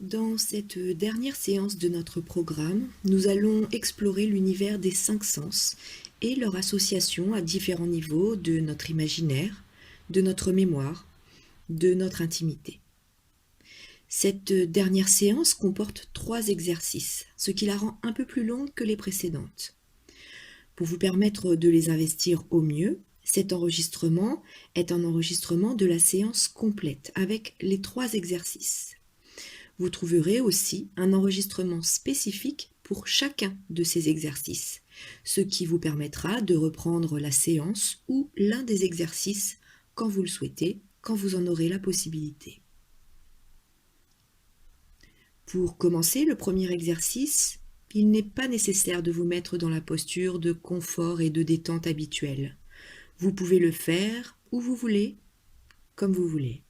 Dans cette dernière séance de notre programme, nous allons explorer l'univers des cinq sens et leur association à différents niveaux de notre imaginaire, de notre mémoire, de notre intimité. Cette dernière séance comporte 3 exercices, ce qui la rend un peu plus longue que les précédentes. Pour vous permettre de les investir au mieux, cet enregistrement est un enregistrement de la séance complète avec les 3 exercices. Vous trouverez aussi un enregistrement spécifique pour chacun de ces exercices, ce qui vous permettra de reprendre la séance ou l'un des exercices quand vous le souhaitez, quand vous en aurez la possibilité. Pour commencer le premier exercice, il n'est pas nécessaire de vous mettre dans la posture de confort et de détente habituelle. Vous pouvez le faire où vous voulez, comme vous voulez.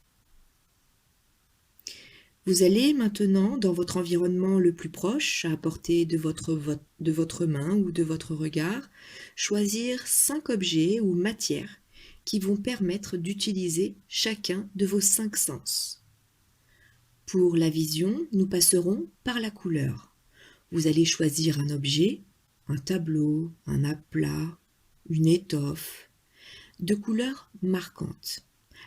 Vous allez maintenant, dans votre environnement le plus proche, à portée de votre main ou de votre regard, choisir 5 objets ou matières qui vont permettre d'utiliser chacun de vos 5 sens. Pour la vision, nous passerons par la couleur. Vous allez choisir un objet, un tableau, un aplat, une étoffe, de couleurs marquantes.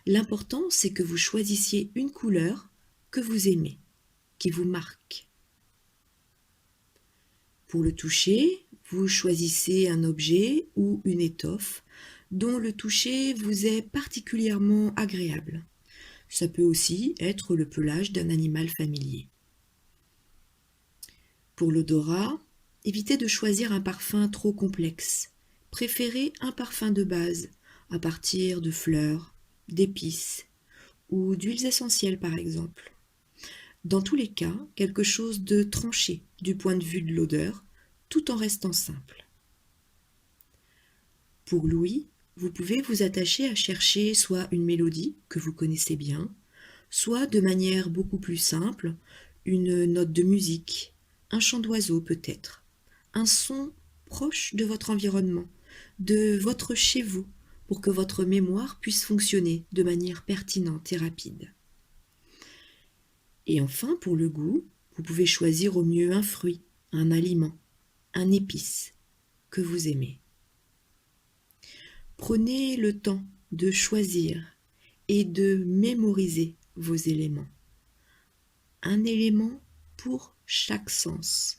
L'important, c'est que vous choisissiez une couleur que vous aimez, qui vous marque. Pour le toucher, vous choisissez un objet ou une étoffe dont le toucher vous est particulièrement agréable. Ça peut aussi être le pelage d'un animal familier. Pour l'odorat, évitez de choisir un parfum trop complexe. Préférez un parfum de base, à partir de fleurs, d'épices ou d'huiles essentielles par exemple. Dans tous les cas, quelque chose de tranché du point de vue de l'odeur, tout en restant simple. Pour l'ouïe, vous pouvez vous attacher à chercher soit une mélodie que vous connaissez bien, soit de manière beaucoup plus simple, une note de musique, un chant d'oiseau peut-être, un son proche de votre environnement, de votre chez vous, pour que votre mémoire puisse fonctionner de manière pertinente et rapide. Et enfin, pour le goût, vous pouvez choisir au mieux un fruit, un aliment, un épice que vous aimez. Prenez le temps de choisir et de mémoriser vos éléments. Un élément pour chaque sens.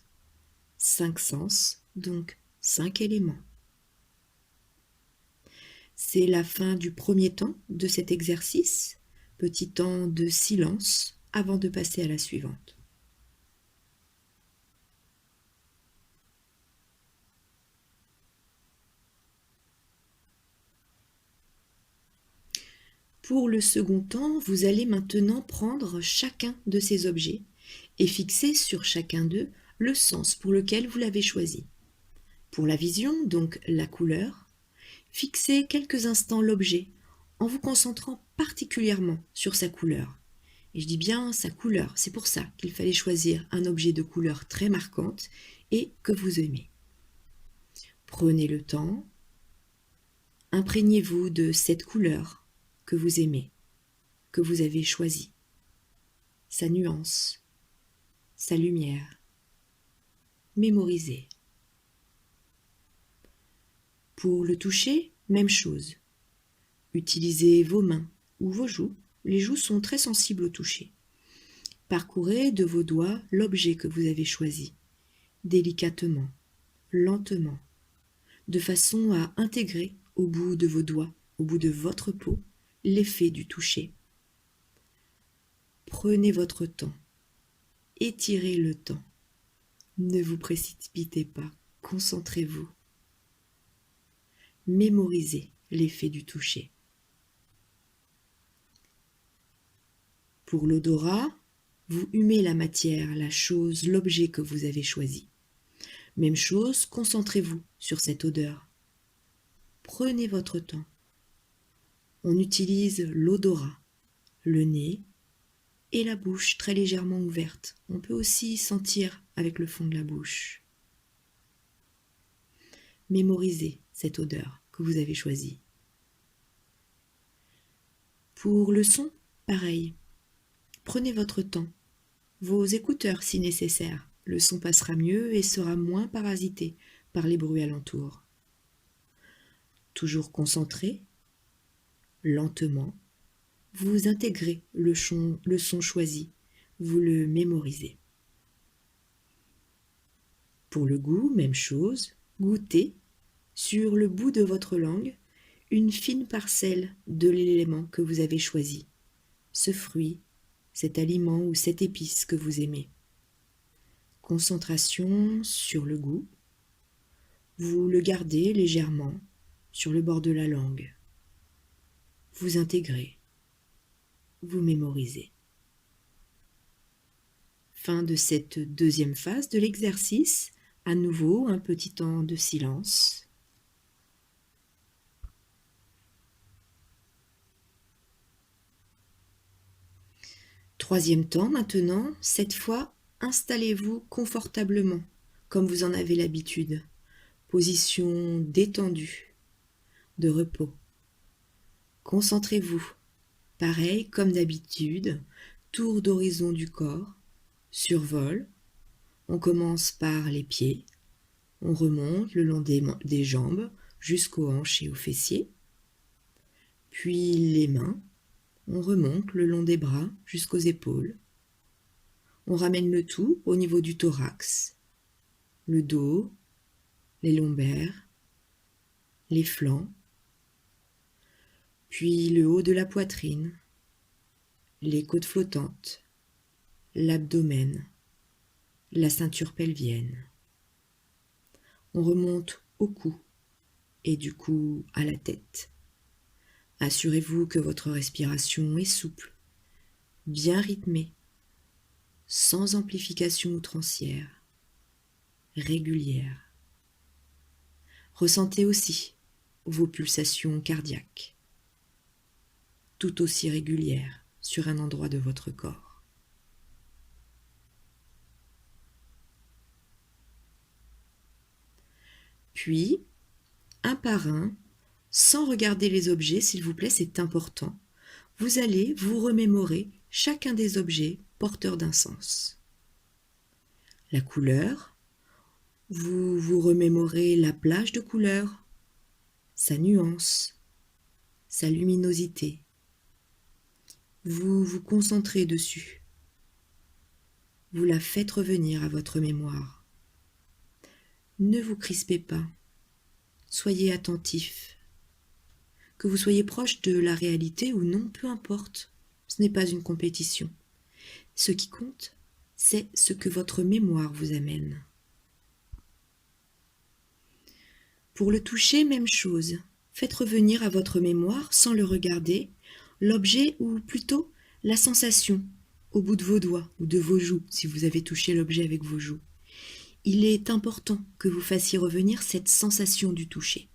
5 sens, donc 5 éléments. C'est la fin du premier temps de cet exercice, petit temps de silence avant de passer à la suivante. Pour le second temps, vous allez maintenant prendre chacun de ces objets et fixer sur chacun d'eux le sens pour lequel vous l'avez choisi. Pour la vision, donc la couleur, fixez quelques instants l'objet en vous concentrant particulièrement sur sa couleur. Et je dis bien sa couleur, c'est pour ça qu'il fallait choisir un objet de couleur très marquante et que vous aimez. Prenez le temps, imprégnez-vous de cette couleur que vous aimez, que vous avez choisie, sa nuance, sa lumière. Mémorisez. Pour le toucher, même chose. Utilisez vos mains ou vos joues. Les joues sont très sensibles au toucher. Parcourez de vos doigts l'objet que vous avez choisi, délicatement, lentement, de façon à intégrer au bout de vos doigts, au bout de votre peau, l'effet du toucher. Prenez votre temps, étirez le temps. Ne vous précipitez pas, concentrez-vous. Mémorisez l'effet du toucher. Pour l'odorat, vous humez la matière, la chose, l'objet que vous avez choisi. Même chose, concentrez-vous sur cette odeur. Prenez votre temps. On utilise l'odorat, le nez et la bouche très légèrement ouverte. On peut aussi sentir avec le fond de la bouche. Mémorisez cette odeur que vous avez choisie. Pour le son, pareil. Prenez votre temps. vos écouteurs si nécessaire. Le son passera mieux et sera moins parasité par les bruits alentours. Toujours concentré, lentement, vous intégrez le son choisi, vous le mémorisez. Pour le goût, même chose, goûtez sur le bout de votre langue une fine parcelle de l'élément que vous avez choisi, ce fruit, cet aliment ou cette épice que vous aimez. Concentration sur le goût. Vous le gardez légèrement sur le bord de la langue. Vous intégrez. Vous mémorisez. Fin de cette deuxième phase de l'exercice. À nouveau, un petit temps de silence. Troisième temps maintenant, cette fois, installez-vous confortablement, comme vous en avez l'habitude. Position détendue, de repos. Concentrez-vous, pareil comme d'habitude, tour d'horizon du corps, survol. On commence par les pieds, on remonte le long des jambes jusqu'aux hanches et aux fessiers. Puis les mains, on remonte le long des bras jusqu'aux épaules. On ramène le tout au niveau du thorax, le dos, les lombaires, les flancs, puis le haut de la poitrine, les côtes flottantes, l'abdomen, la ceinture pelvienne. On remonte au cou et du cou à la tête. Assurez-vous que votre respiration est souple, bien rythmée, sans amplification outrancière, régulière. Ressentez aussi vos pulsations cardiaques, tout aussi régulières sur un endroit de votre corps. Puis, un par un, sans regarder les objets, s'il vous plaît, c'est important, vous allez vous remémorer chacun des objets porteurs d'un sens. La couleur, vous vous remémorez la plage de couleurs, sa nuance, sa luminosité. Vous vous concentrez dessus. Vous la faites revenir à votre mémoire. Ne vous crispez pas. Soyez attentif. Que vous soyez proche de la réalité ou non, peu importe. Ce n'est pas une compétition. Ce qui compte, c'est ce que votre mémoire vous amène. Pour le toucher, même chose. Faites revenir à votre mémoire, sans le regarder, l'objet ou plutôt la sensation au bout de vos doigts ou de vos joues, si vous avez touché l'objet avec vos joues. Il est important que vous fassiez revenir cette sensation du toucher.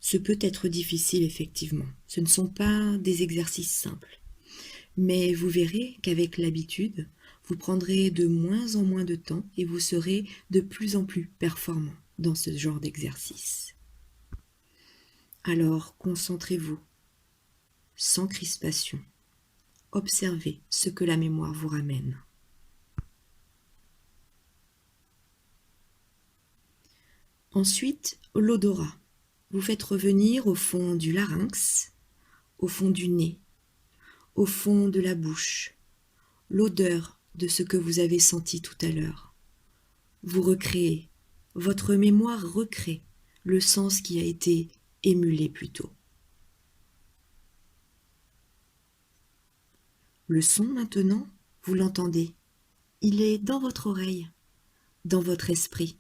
Ce peut être difficile, effectivement. Ce ne sont pas des exercices simples. Mais vous verrez qu'avec l'habitude, vous prendrez de moins en moins de temps et vous serez de plus en plus performant dans ce genre d'exercice. Alors, concentrez-vous, sans crispation. Observez ce que la mémoire vous ramène. Ensuite, l'odorat. Vous faites revenir au fond du larynx, au fond du nez, au fond de la bouche, l'odeur de ce que vous avez senti tout à l'heure. Vous recréez, votre mémoire recrée le sens qui a été émulé plus tôt. Le son maintenant, vous l'entendez. Il est dans votre oreille, dans votre esprit.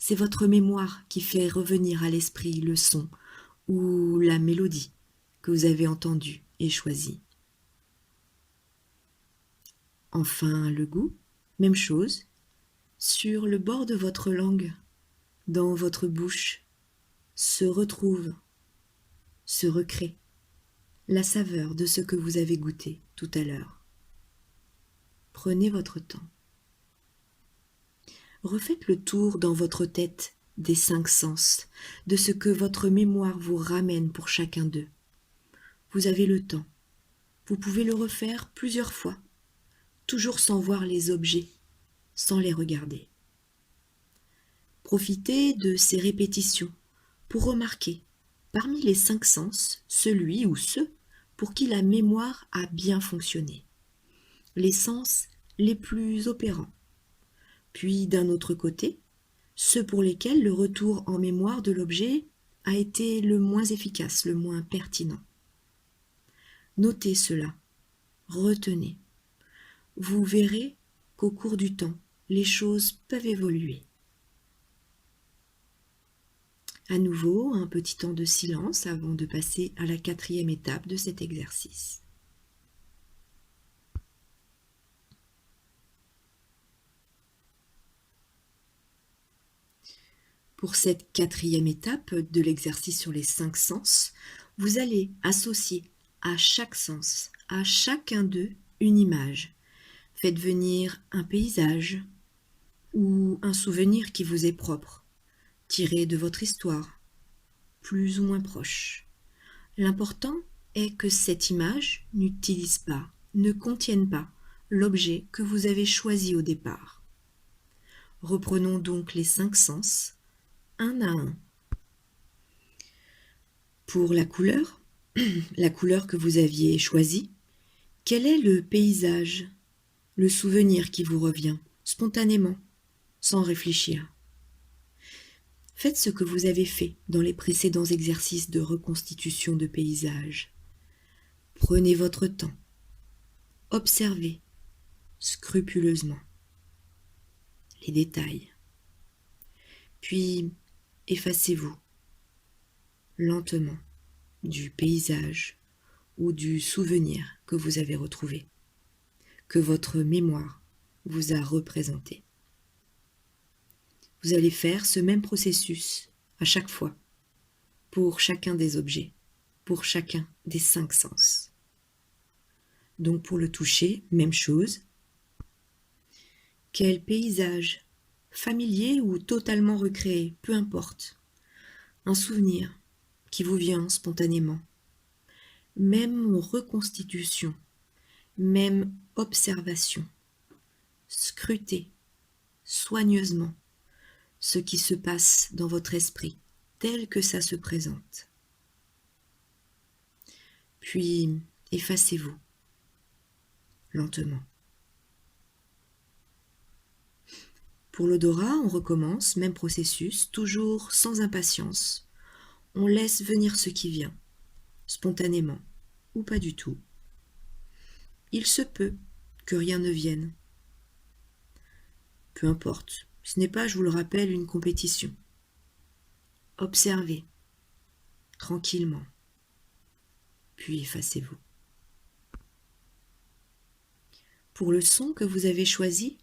C'est votre mémoire qui fait revenir à l'esprit le son ou la mélodie que vous avez entendue et choisie. Enfin, le goût, même chose, sur le bord de votre langue, dans votre bouche, se retrouve, se recrée la saveur de ce que vous avez goûté tout à l'heure. Prenez votre temps. Refaites le tour dans votre tête des 5 sens, de ce que votre mémoire vous ramène pour chacun d'eux. Vous avez le temps. Vous pouvez le refaire plusieurs fois, toujours sans voir les objets, sans les regarder. Profitez de ces répétitions pour remarquer, parmi les 5 sens, celui ou ceux pour qui la mémoire a bien fonctionné, les sens les plus opérants. Puis d'un autre côté, ceux pour lesquels le retour en mémoire de l'objet a été le moins efficace, le moins pertinent. Notez cela, retenez. Vous verrez qu'au cours du temps, les choses peuvent évoluer. À nouveau, un petit temps de silence avant de passer à la 4e étape de cet exercice. Pour cette 4e étape de l'exercice sur les 5 sens, vous allez associer à chaque sens, à chacun d'eux, une image. Faites venir un paysage ou un souvenir qui vous est propre, tiré de votre histoire, plus ou moins proche. L'important est que cette image n'utilise pas, ne contienne pas l'objet que vous avez choisi au départ. Reprenons donc les 5 sens, un à un. Pour la couleur que vous aviez choisie, quel est le paysage, le souvenir qui vous revient, spontanément, sans réfléchir? Faites ce que vous avez fait dans les précédents exercices de reconstitution de paysage. Prenez votre temps. Observez scrupuleusement les détails. Puis, effacez-vous lentement du paysage ou du souvenir que vous avez retrouvé, que votre mémoire vous a représenté. Vous allez faire ce même processus à chaque fois, pour chacun des objets, pour chacun des 5 sens. Donc pour le toucher, même chose. Quel paysage, familier ou totalement recréé, peu importe. Un souvenir qui vous vient spontanément. Même reconstitution, même observation. Scrutez soigneusement ce qui se passe dans votre esprit, tel que ça se présente. Puis effacez-vous lentement. Pour l'odorat, on recommence, même processus, toujours sans impatience. On laisse venir ce qui vient, spontanément, ou pas du tout. Il se peut que rien ne vienne. Peu importe, ce n'est pas, je vous le rappelle, une compétition. Observez, tranquillement, puis effacez-vous. Pour le son que vous avez choisi,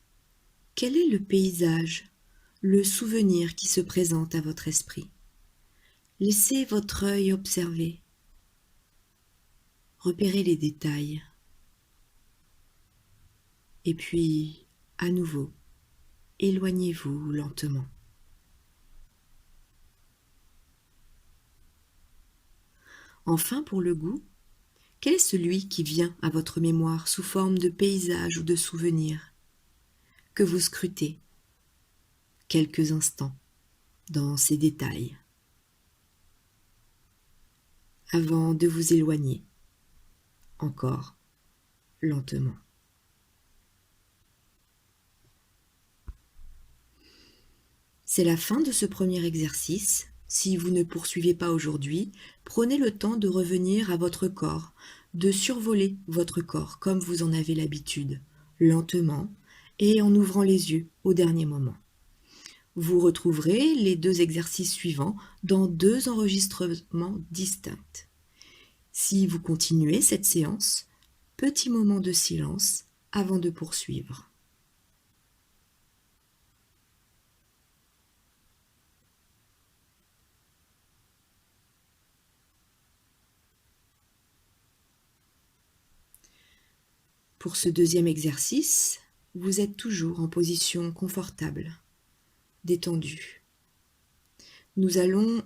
quel est le paysage, le souvenir qui se présente à votre esprit? Laissez votre œil observer. Repérez les détails. Et puis, à nouveau, éloignez-vous lentement. Enfin, pour le goût, quel est celui qui vient à votre mémoire sous forme de paysage ou de souvenir, que vous scrutez quelques instants dans ces détails, avant de vous éloigner, encore lentement. C'est la fin de ce premier exercice. Si vous ne poursuivez pas aujourd'hui, prenez le temps de revenir à votre corps, de survoler votre corps comme vous en avez l'habitude, lentement et en ouvrant les yeux au dernier moment. Vous retrouverez les 2 exercices suivants dans 2 enregistrements distincts. Si vous continuez cette séance, petit moment de silence avant de poursuivre. Pour ce 2e exercice, vous êtes toujours en position confortable, détendue. Nous allons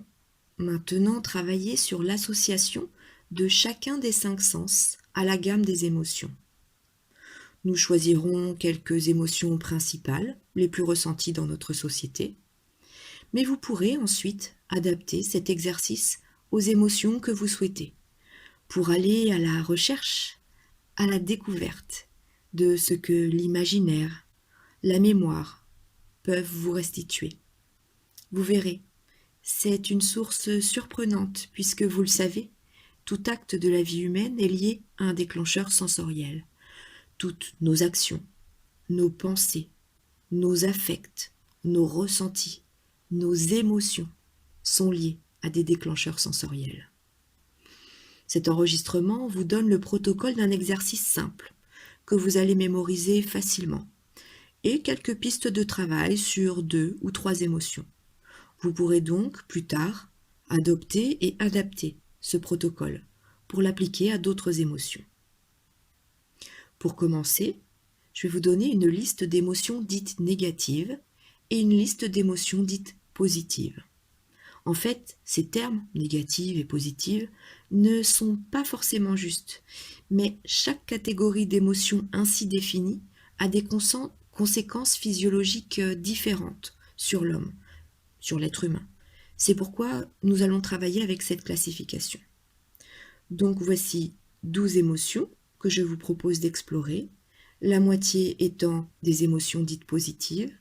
maintenant travailler sur l'association de chacun des 5 sens à la gamme des émotions. Nous choisirons quelques émotions principales, les plus ressenties dans notre société, mais vous pourrez ensuite adapter cet exercice aux émotions que vous souhaitez, pour aller à la recherche, à la découverte de ce que l'imaginaire, la mémoire peuvent vous restituer. Vous verrez, c'est une source surprenante puisque vous le savez, tout acte de la vie humaine est lié à un déclencheur sensoriel. Toutes nos actions, nos pensées, nos affects, nos ressentis, nos émotions sont liés à des déclencheurs sensoriels. Cet enregistrement vous donne le protocole d'un exercice simple que vous allez mémoriser facilement et quelques pistes de travail sur 2 ou 3 émotions. Vous pourrez donc, plus tard, adopter et adapter ce protocole pour l'appliquer à d'autres émotions. Pour commencer, je vais vous donner une liste d'émotions dites négatives et une liste d'émotions dites positives. En fait, ces termes, négatives et positives, ne sont pas forcément justes, mais chaque catégorie d'émotions ainsi définie a des conséquences physiologiques différentes sur l'homme, sur l'être humain. C'est pourquoi nous allons travailler avec cette classification. Donc voici 12 émotions que je vous propose d'explorer, la moitié étant des émotions dites positives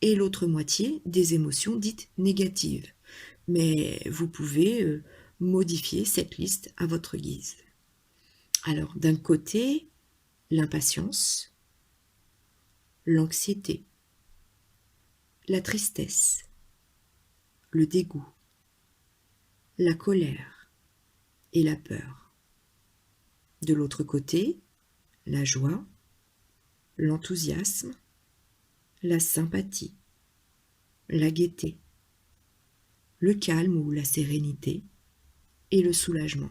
et l'autre moitié des émotions dites négatives. Mais vous pouvez modifier cette liste à votre guise. Alors, d'un côté, l'impatience, l'anxiété, la tristesse, le dégoût, la colère et la peur. De l'autre côté, la joie, l'enthousiasme, la sympathie, la gaieté, le calme ou la sérénité et le soulagement.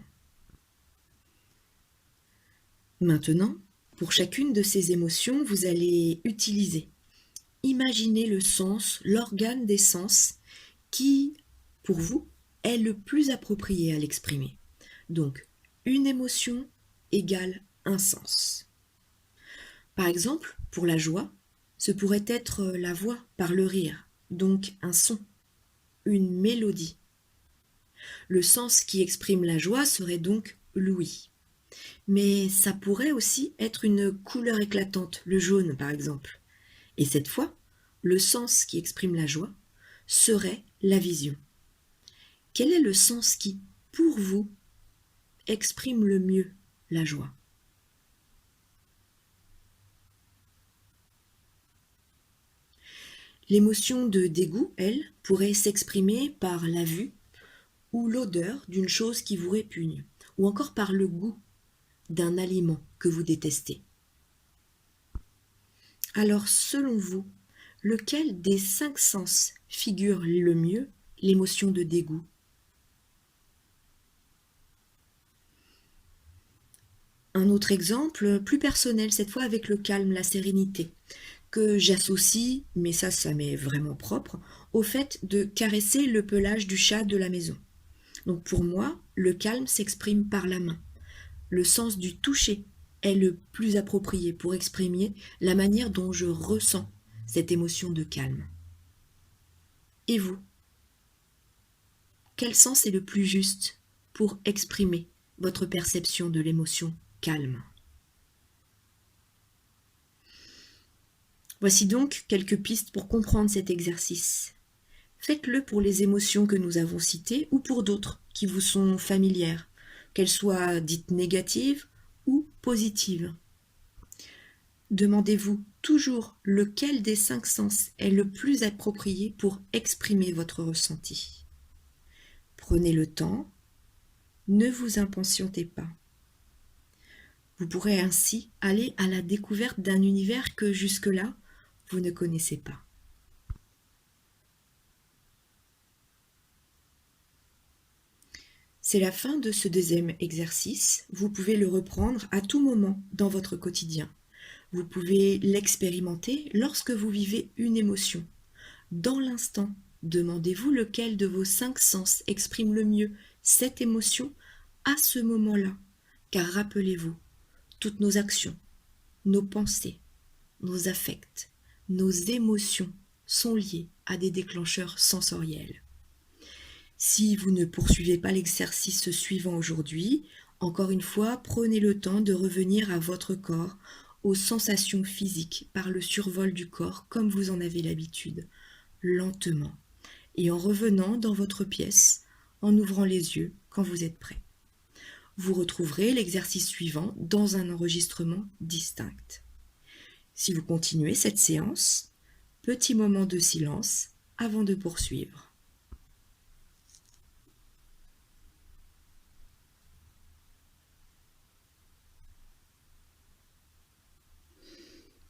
Maintenant, pour chacune de ces émotions, vous allez imaginer le sens, l'organe des sens qui, pour vous, est le plus approprié à l'exprimer. Donc, une émotion égale un sens. Par exemple, pour la joie, ce pourrait être la voix par le rire, donc un son, une mélodie. Le sens qui exprime la joie serait donc l'ouïe. Mais ça pourrait aussi être une couleur éclatante, le jaune par exemple. Et cette fois, le sens qui exprime la joie serait la vision. Quel est le sens qui, pour vous, exprime le mieux la joie ? L'émotion de dégoût, elle, pourrait s'exprimer par la vue ou l'odeur d'une chose qui vous répugne, ou encore par le goût d'un aliment que vous détestez. Alors, selon vous, lequel des 5 sens figure le mieux l'émotion de dégoût ? Un autre exemple, plus personnel, cette fois avec le calme, la sérénité, que j'associe, mais ça m'est vraiment propre, au fait de caresser le pelage du chat de la maison. Donc pour moi, le calme s'exprime par la main. Le sens du toucher est le plus approprié pour exprimer la manière dont je ressens cette émotion de calme. Et vous ? Quel sens est le plus juste pour exprimer votre perception de l'émotion calme ? Voici donc quelques pistes pour comprendre cet exercice. Faites-le pour les émotions que nous avons citées ou pour d'autres qui vous sont familières, qu'elles soient dites négatives ou positives. Demandez-vous toujours lequel des 5 sens est le plus approprié pour exprimer votre ressenti. Prenez le temps, ne vous impatientez pas. Vous pourrez ainsi aller à la découverte d'un univers que jusque-là, vous ne connaissez pas. C'est la fin de ce deuxième exercice. Vous pouvez le reprendre à tout moment dans votre quotidien. Vous pouvez l'expérimenter lorsque vous vivez une émotion. Dans l'instant, demandez-vous lequel de vos 5 sens exprime le mieux cette émotion à ce moment-là. Car rappelez-vous, toutes nos actions, nos pensées, nos affects, nos émotions sont liés à des déclencheurs sensoriels. Si vous ne poursuivez pas l'exercice suivant aujourd'hui, encore une fois, prenez le temps de revenir à votre corps, aux sensations physiques par le survol du corps comme vous en avez l'habitude, lentement, et en revenant dans votre pièce, en ouvrant les yeux quand vous êtes prêt. Vous retrouverez l'exercice suivant dans un enregistrement distinct. Si vous continuez cette séance, petit moment de silence avant de poursuivre.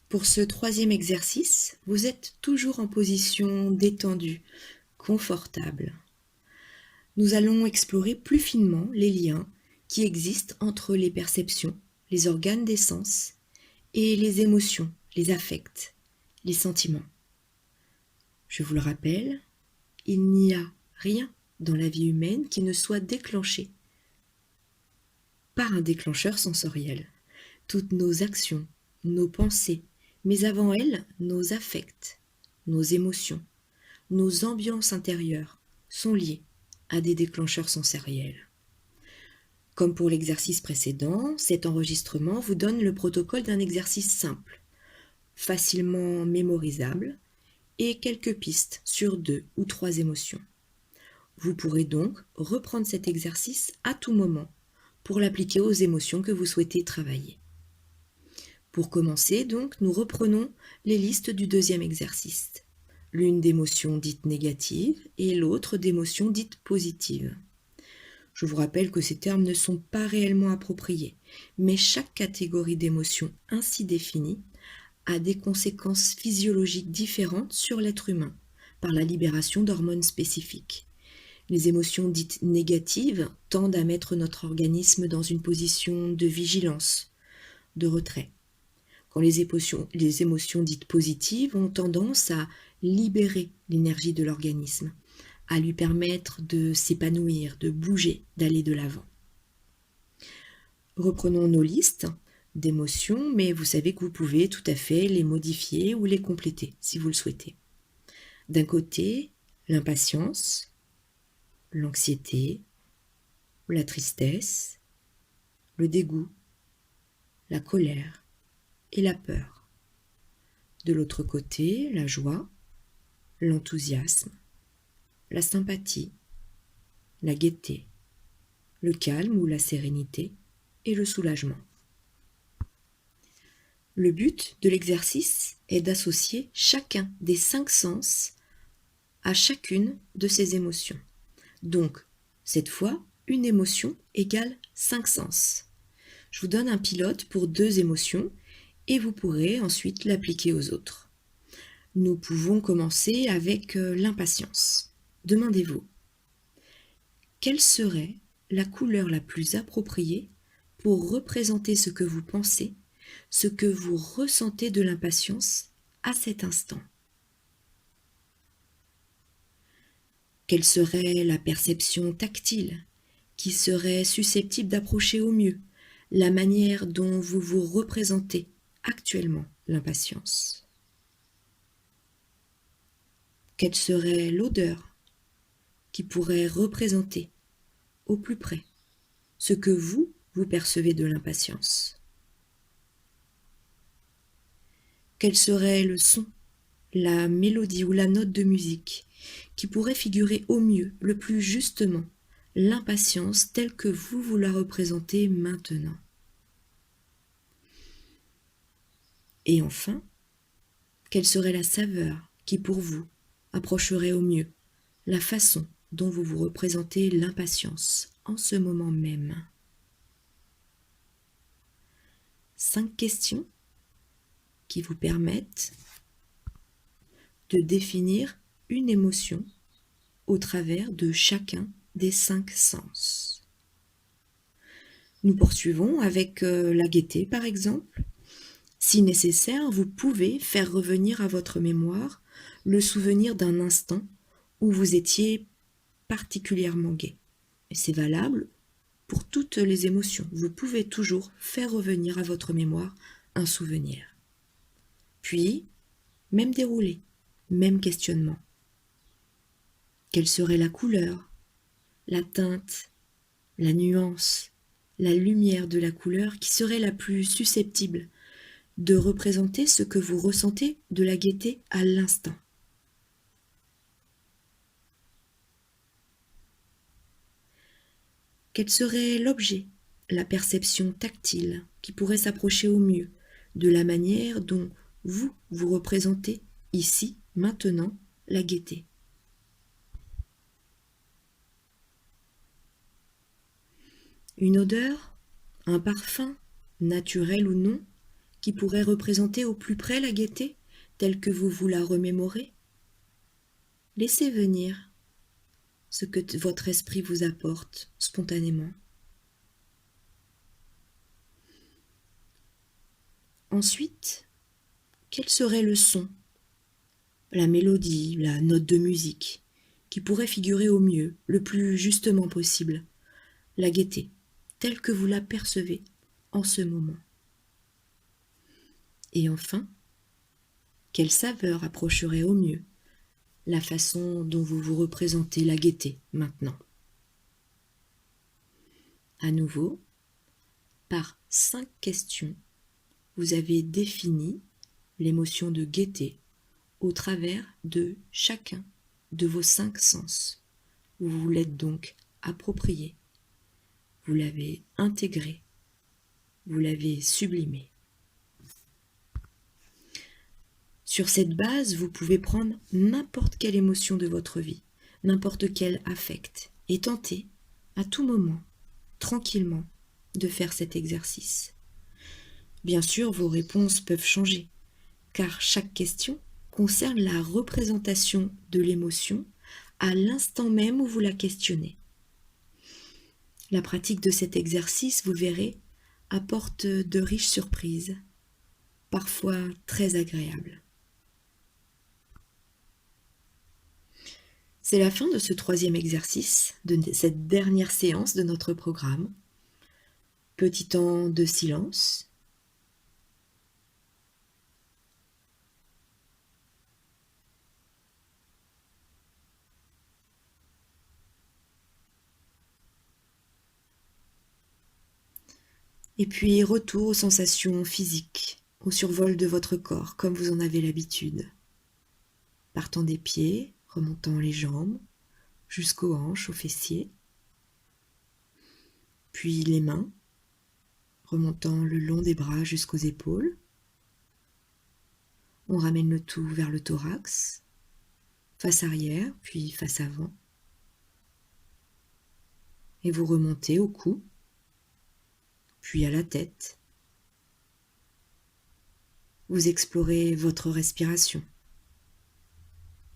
Pour ce troisième exercice, vous êtes toujours en position détendue, confortable. Nous allons explorer plus finement les liens qui existent entre les perceptions, les organes des sens et les émotions, les affects, les sentiments. Je vous le rappelle, il n'y a rien dans la vie humaine qui ne soit déclenché par un déclencheur sensoriel. Toutes nos actions, nos pensées, mais avant elles, nos affects, nos émotions, nos ambiances intérieures sont liées à des déclencheurs sensoriels. Comme pour l'exercice précédent, cet enregistrement vous donne le protocole d'un exercice simple, facilement mémorisable, et quelques pistes sur 2 ou 3 émotions. Vous pourrez donc reprendre cet exercice à tout moment pour l'appliquer aux émotions que vous souhaitez travailler. Pour commencer, donc, nous reprenons les listes du deuxième exercice. L'une d'émotions dites négatives et l'autre d'émotions dites positives. Je vous rappelle que ces termes ne sont pas réellement appropriés, mais chaque catégorie d'émotions ainsi définie a des conséquences physiologiques différentes sur l'être humain, par la libération d'hormones spécifiques. Les émotions dites négatives tendent à mettre notre organisme dans une position de vigilance, de retrait. Quand les émotions dites positives ont tendance à libérer l'énergie de l'organisme, à lui permettre de s'épanouir, de bouger, d'aller de l'avant. Reprenons nos listes d'émotions, mais vous savez que vous pouvez tout à fait les modifier ou les compléter si vous le souhaitez. D'un côté, l'impatience, l'anxiété, la tristesse, le dégoût, la colère et la peur. De l'autre côté, la joie, l'enthousiasme, la sympathie, la gaieté, le calme ou la sérénité et le soulagement. Le but de l'exercice est d'associer chacun des 5 sens à chacune de ces émotions. Donc, cette fois, une émotion égale 5 sens. Je vous donne un pilote pour 2 émotions et vous pourrez ensuite l'appliquer aux autres. Nous pouvons commencer avec l'impatience. Demandez-vous, quelle serait la couleur la plus appropriée pour représenter ce que vous pensez, ce que vous ressentez de l'impatience à cet instant? Quelle serait la perception tactile qui serait susceptible d'approcher au mieux la manière dont vous vous représentez actuellement l'impatience? Quelle serait l'odeur qui pourrait représenter au plus près ce que vous percevez de l'impatience? Quel serait le son, la mélodie ou la note de musique qui pourrait figurer au mieux, le plus justement, l'impatience telle que vous la représentez maintenant? Et enfin, quelle serait la saveur qui pour vous approcherait au mieux la façon dont vous vous représentez l'impatience en ce moment même? 5 questions qui vous permettent de définir une émotion au travers de chacun des 5 sens. Nous poursuivons avec la gaieté par exemple. Si nécessaire, vous pouvez faire revenir à votre mémoire le souvenir d'un instant où vous étiez particulièrement gai. Et c'est valable pour toutes les émotions. Vous pouvez toujours faire revenir à votre mémoire un souvenir. Puis, même déroulé, même questionnement. Quelle serait la couleur, la teinte, la nuance, la lumière de la couleur qui serait la plus susceptible de représenter ce que vous ressentez de la gaieté à l'instant? Quel serait l'objet, la perception tactile qui pourrait s'approcher au mieux de la manière dont vous représentez ici, maintenant, la gaieté? Une odeur, un parfum, naturel ou non, qui pourrait représenter au plus près la gaieté, telle que vous la remémorez? Laissez venir ce que votre esprit vous apporte spontanément. Ensuite, quel serait le son, la mélodie, la note de musique, qui pourrait figurer au mieux, le plus justement possible, la gaieté, telle que vous la percevez en ce moment? Et enfin, quelle saveur approcherait au mieux la façon dont vous représentez la gaieté maintenant? À nouveau, par 5 questions, vous avez défini l'émotion de gaieté au travers de chacun de vos 5 sens. Vous vous l'êtes donc approprié, vous l'avez intégré, vous l'avez sublimé. Sur cette base, vous pouvez prendre n'importe quelle émotion de votre vie, n'importe quel affect, et tenter, à tout moment, tranquillement, de faire cet exercice. Bien sûr, vos réponses peuvent changer, car chaque question concerne la représentation de l'émotion à l'instant même où vous la questionnez. La pratique de cet exercice, vous verrez, apporte de riches surprises, parfois très agréables. C'est la fin de ce 3e exercice, de cette dernière séance de notre programme. Petit temps de silence. Et puis retour aux sensations physiques, au survol de votre corps, comme vous en avez l'habitude. Partant des pieds, remontant les jambes, jusqu'aux hanches, aux fessiers. Puis les mains, remontant le long des bras jusqu'aux épaules. On ramène le tout vers le thorax, face arrière, puis face avant. Et vous remontez au cou, puis à la tête. Vous explorez votre respiration,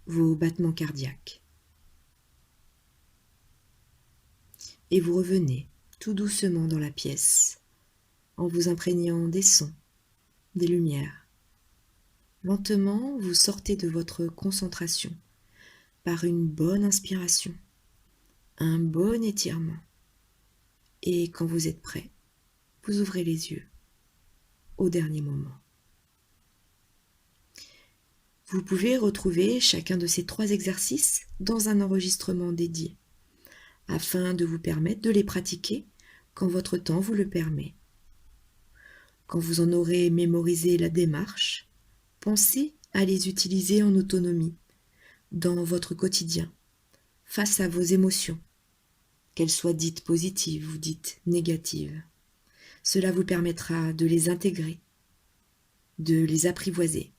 vos battements cardiaques. Et vous revenez tout doucement dans la pièce, en vous imprégnant des sons, des lumières. Lentement, vous sortez de votre concentration par une bonne inspiration, un bon étirement. Et quand vous êtes prêt, vous ouvrez les yeux au dernier moment. Vous pouvez retrouver chacun de ces 3 exercices dans un enregistrement dédié, afin de vous permettre de les pratiquer quand votre temps vous le permet. Quand vous en aurez mémorisé la démarche, pensez à les utiliser en autonomie, dans votre quotidien, face à vos émotions, qu'elles soient dites positives ou dites négatives. Cela vous permettra de les intégrer, de les apprivoiser